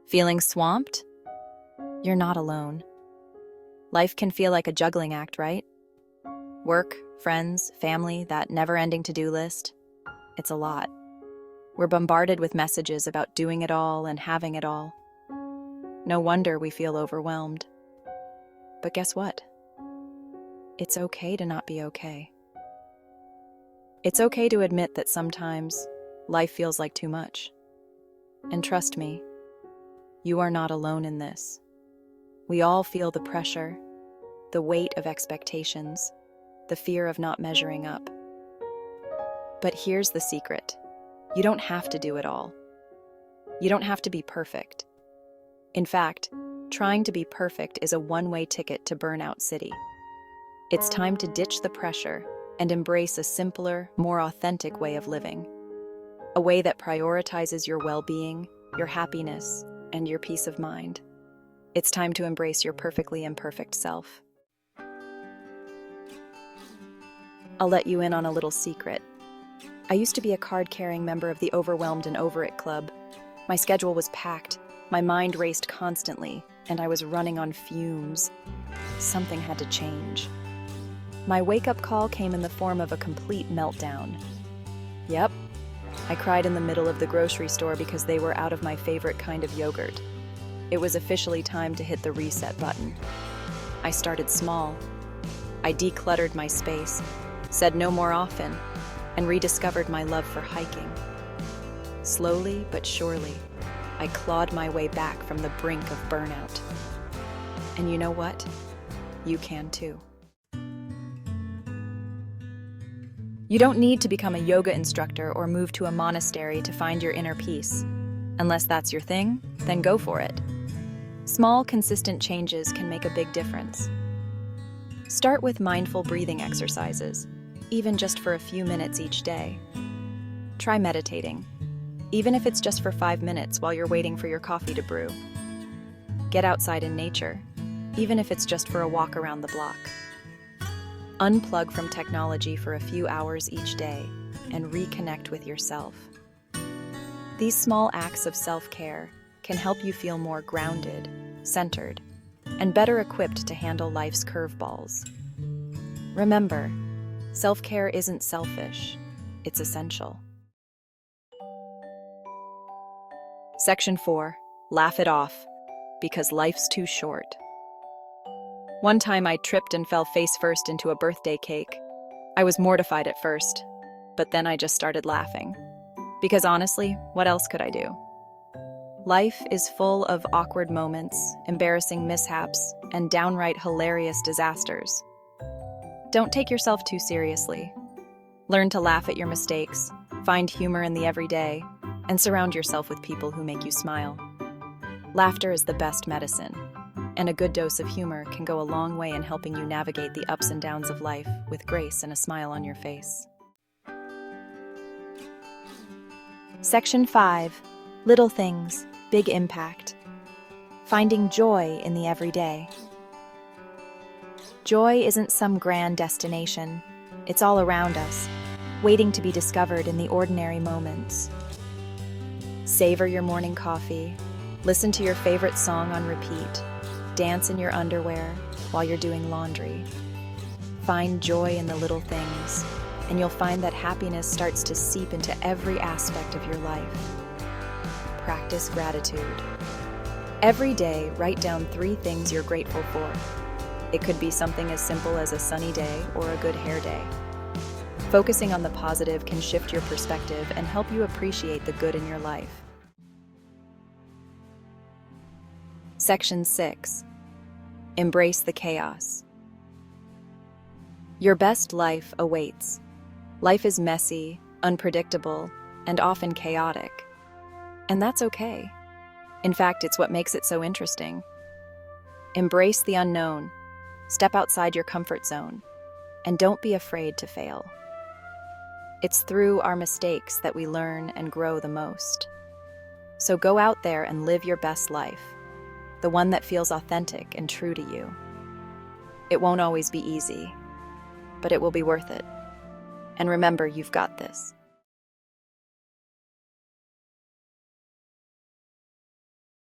Feeling swamped? You're not alone. Life can feel like a juggling act, right? Work, friends, family, that never-ending to-do list. It's a lot. We're bombarded with messages about doing it all and having it all. No wonder we feel overwhelmed. But guess what? It's okay to not be okay. It's okay to admit that sometimes life feels like too much. And trust me, you are not alone in this. We all feel the pressure, the weight of expectations, the fear of not measuring up. But here's the secret. You don't have to do it all. You don't have to be perfect. In fact, trying to be perfect is a one-way ticket to Burnout City. It's time to ditch the pressure and embrace a simpler, more authentic way of living. A way that prioritizes your well-being, your happiness, and your peace of mind. It's time to embrace your perfectly imperfect self. I'll let you in on a little secret. I used to be a card-carrying member of the Overwhelmed and Over It Club. My schedule was packed, my mind raced constantly, and I was running on fumes. Something had to change. My wake-up call came in the form of a complete meltdown. Yep, I cried in the middle of the grocery store because they were out of my favorite kind of yogurt. It was officially time to hit the reset button. I started small. I decluttered my space, said no more often, and rediscovered my love for hiking. Slowly but surely, I clawed my way back from the brink of burnout. And you know what? You can too. You don't need to become a yoga instructor or move to a monastery to find your inner peace. Unless that's your thing, then go for it. Small, consistent changes can make a big difference. Start with mindful breathing exercises, even just for a few minutes each day. Try meditating, even if it's just for 5 minutes while you're waiting for your coffee to brew. Get outside in nature, even if it's just for a walk around the block. Unplug from technology for a few hours each day and reconnect with yourself. These small acts of self-care can help you feel more grounded, centered, and better equipped to handle life's curveballs. Remember, self-care isn't selfish, it's essential. Section 4. Laugh it off, because life's too short. One time I tripped and fell face first into a birthday cake. I was mortified at first, but then I just started laughing. Because honestly, what else could I do? Life is full of awkward moments, embarrassing mishaps, and downright hilarious disasters. Don't take yourself too seriously. Learn to laugh at your mistakes, find humor in the everyday, and surround yourself with people who make you smile. Laughter is the best medicine, and a good dose of humor can go a long way in helping you navigate the ups and downs of life with grace and a smile on your face. Section 5. Little things, big impact. Finding joy in the everyday. Joy isn't some grand destination. It's all around us, waiting to be discovered in the ordinary moments. Savor your morning coffee, listen to your favorite song on repeat, dance in your underwear while you're doing laundry. Find joy in the little things, and you'll find that happiness starts to seep into every aspect of your life. Practice gratitude. Every day, write down 3 things you're grateful for. It could be something as simple as a sunny day or a good hair day. Focusing on the positive can shift your perspective and help you appreciate the good in your life. Section 6. Embrace the chaos. Your best life awaits. Life is messy, unpredictable, and often chaotic. And that's okay. In fact, it's what makes it so interesting. Embrace the unknown, step outside your comfort zone, and don't be afraid to fail. It's through our mistakes that we learn and grow the most. So go out there and live your best life, the one that feels authentic and true to you. It won't always be easy, but it will be worth it. And remember, you've got this.